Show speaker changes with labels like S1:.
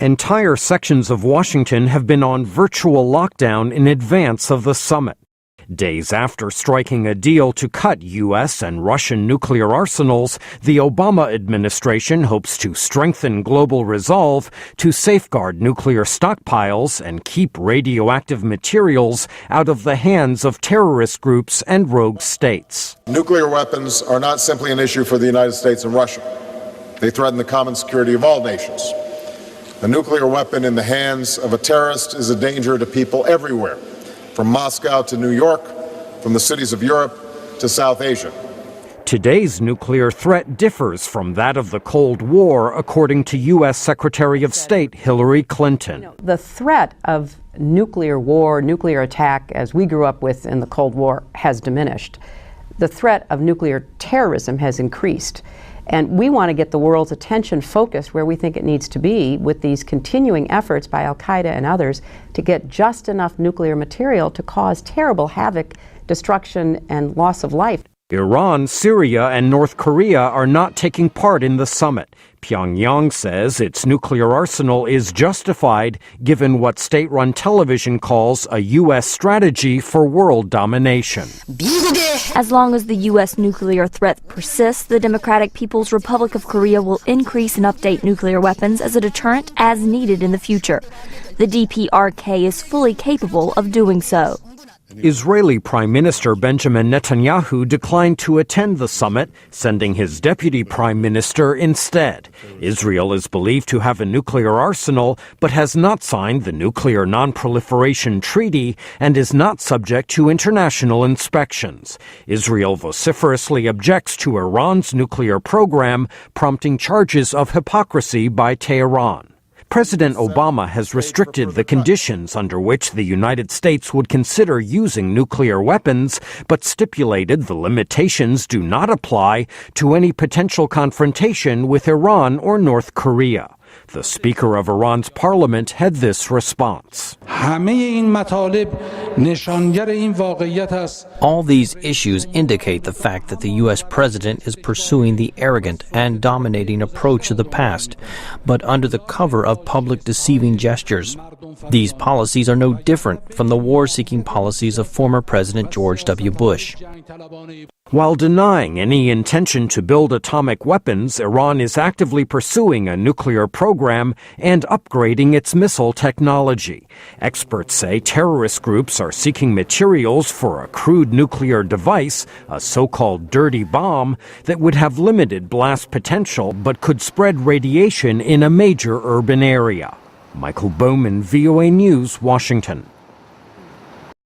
S1: Entire sections of Washington have been on virtual lockdown in advance of the summit. Days after striking a deal to cut U.S. and Russian nuclear arsenals, the Obama administration hopes to strengthen global resolve to safeguard nuclear stockpiles and keep radioactive materials out of the hands of terrorist groups and rogue states.
S2: Nuclear weapons are not simply an issue for the United States and Russia. They threaten the common security of all nations. A nuclear weapon in the hands of a terrorist is a danger to people everywhere, from Moscow to New York, from the cities of Europe to South Asia.
S1: Today's nuclear threat differs from that of the Cold War, according to U.S. Secretary of State Hillary Clinton.
S3: The threat of nuclear war, nuclear attack, as we grew up with in the Cold War, has diminished. The threat of nuclear terrorism has increased. And we want to get the world's attention focused where we think it needs to be with these continuing efforts by al-Qaeda and others to get just enough nuclear material to cause terrible havoc, destruction, and loss of life.
S1: Iran, Syria, and North Korea are not taking part in the summit. Pyongyang says its nuclear arsenal is justified given what state-run television calls a U.S. strategy for world domination.
S4: As long as the U.S. nuclear threat persists, the Democratic People's Republic of Korea will increase and update nuclear weapons as a deterrent as needed in the future. The DPRK is fully capable of doing so.
S1: Israeli Prime Minister Benjamin Netanyahu declined to attend the summit, sending his deputy prime minister instead. Israel is believed to have a nuclear arsenal, but has not signed the Nuclear Non-Proliferation Treaty and is not subject to international inspections. Israel vociferously objects to Iran's nuclear program, prompting charges of hypocrisy by Tehran. President Obama has restricted the conditions under which the United States would consider using nuclear weapons, but stipulated the limitations do not apply to any potential confrontation with Iran or North Korea. The Speaker of Iran's parliament had this response.
S5: All these issues indicate the fact that the U.S. president is pursuing the arrogant and dominating approach of the past, but under the cover of public deceiving gestures. These policies are no different from the war-seeking policies of former President George W. Bush.
S1: While denying any intention to build atomic weapons, Iran is actively pursuing a nuclear program and upgrading its missile technology. Experts say terrorist groups are seeking materials for a crude nuclear device, a so-called dirty bomb, that would have limited blast potential but could spread radiation in a major urban area. Michael Bowman, VOA News, Washington.